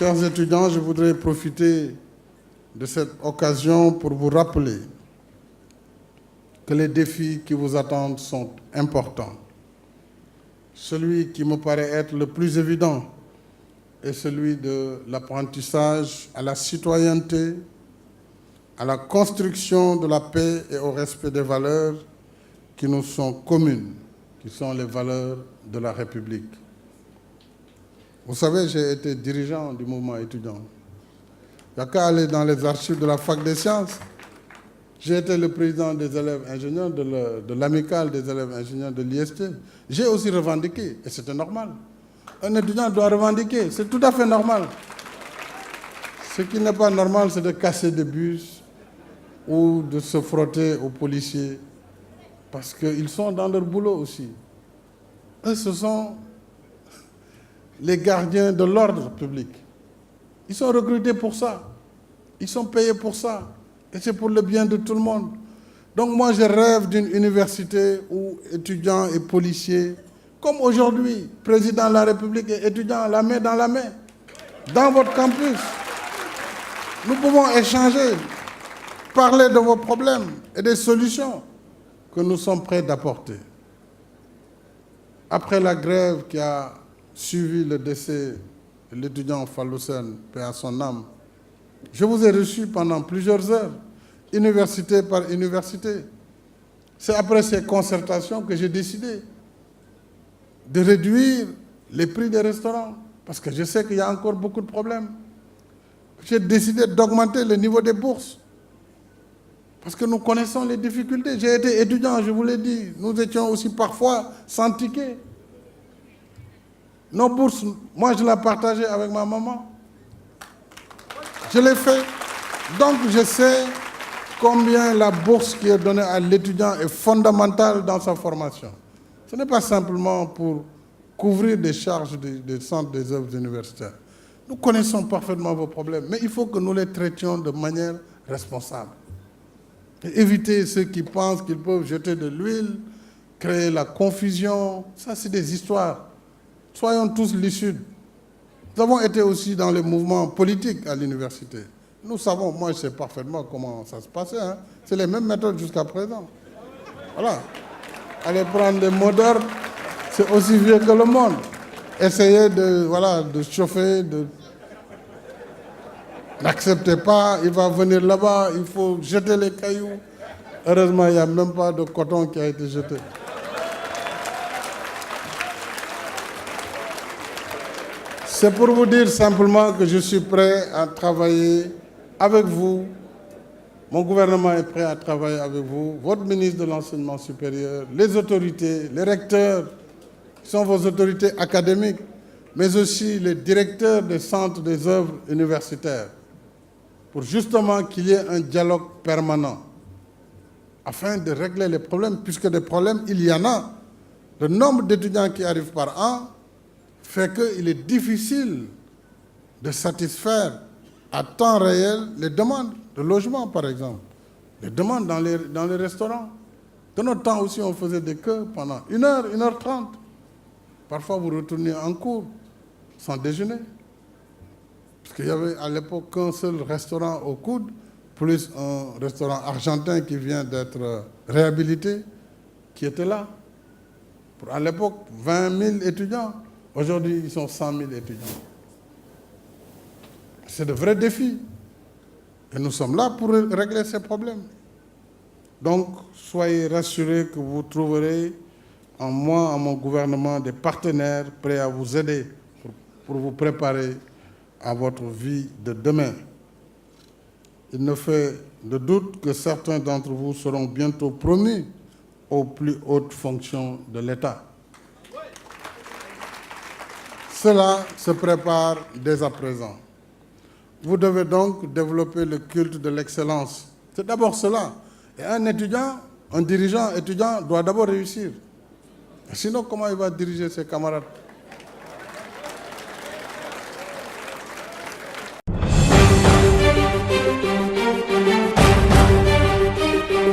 Chers étudiants, je voudrais profiter de cette occasion pour vous rappeler que les défis qui vous attendent sont importants. Celui qui me paraît être le plus évident est celui de l'apprentissage à la citoyenneté, à la construction de la paix et au respect des valeurs qui nous sont communes, qui sont les valeurs de la République. Vous savez, j'ai été dirigeant du mouvement étudiant. Il n'y a qu'à aller dans les archives de la Fac des sciences. J'ai été le président des élèves ingénieurs de l'amicale des élèves ingénieurs de l'IST. J'ai aussi revendiqué, et c'était normal. Un étudiant doit revendiquer, c'est tout à fait normal. Ce qui n'est pas normal, c'est de casser des bus ou de se frotter aux policiers, parce qu'ils sont dans leur boulot aussi. Eux, ce sont les gardiens de l'ordre public. Ils sont recrutés pour ça. Ils sont payés pour ça. Et c'est pour le bien de tout le monde. Donc moi, je rêve d'une université où étudiants et policiers, comme aujourd'hui, président de la République et étudiants la main dans la main, dans votre campus, nous pouvons échanger, parler de vos problèmes et des solutions que nous sommes prêts d'apporter. Après la grève qui a suivi le décès de l'étudiant Fallou Sène, paix à son âme, je vous ai reçu pendant plusieurs heures, université par université. C'est après ces concertations que j'ai décidé de réduire les prix des restaurants, parce que je sais qu'il y a encore beaucoup de problèmes. J'ai décidé d'augmenter le niveau des bourses, parce que nous connaissons les difficultés. J'ai été étudiant, je vous l'ai dit, nous étions aussi parfois sans ticket. Nos bourses, moi je l'ai partagé avec ma maman. Je l'ai fait. Donc je sais combien la bourse qui est donnée à l'étudiant est fondamentale dans sa formation. Ce n'est pas simplement pour couvrir des charges des centres des œuvres universitaires. Nous connaissons parfaitement vos problèmes, mais il faut que nous les traitions de manière responsable. Et éviter ceux qui pensent qu'ils peuvent jeter de l'huile, créer la confusion. Ça, c'est des histoires. Soyons tous lucides. Nous avons été aussi dans les mouvements politiques à l'université. Nous savons, moi je sais parfaitement comment ça se passait. Hein. C'est les mêmes méthodes jusqu'à présent. Voilà. Aller prendre des mots d'ordre, c'est aussi vieux que le monde. Essayer de chauffer, n'acceptez pas, il va venir là-bas, il faut jeter les cailloux. Heureusement, il n'y a même pas de coton qui a été jeté. C'est pour vous dire simplement que je suis prêt à travailler avec vous. Mon gouvernement est prêt à travailler avec vous, votre ministre de l'Enseignement supérieur, les autorités, les recteurs, qui sont vos autorités académiques, mais aussi les directeurs des centres des œuvres universitaires, pour justement qu'il y ait un dialogue permanent, afin de régler les problèmes, puisque des problèmes, il y en a. Le nombre d'étudiants qui arrivent par an fait qu'il est difficile de satisfaire à temps réel les demandes de logement, par exemple, les demandes dans les restaurants. De notre temps aussi, on faisait des queues pendant 1h, 1h30. Parfois, vous retournez en cours sans déjeuner. Parce qu'il y avait à l'époque qu'un seul restaurant au coude, plus un restaurant argentin qui vient d'être réhabilité, qui était là. Pour à l'époque, 20 000 étudiants. Aujourd'hui, ils sont 100 000 étudiants. C'est de vrais défis. Et nous sommes là pour régler ces problèmes. Donc, soyez rassurés que vous trouverez en moi, en mon gouvernement, des partenaires prêts à vous aider pour vous préparer à votre vie de demain. Il ne fait de doute que certains d'entre vous seront bientôt promus aux plus hautes fonctions de l'État. Cela se prépare dès à présent. Vous devez donc développer le culte de l'excellence. C'est d'abord cela. Et un étudiant, un dirigeant étudiant doit d'abord réussir. Sinon, comment il va diriger ses camarades ?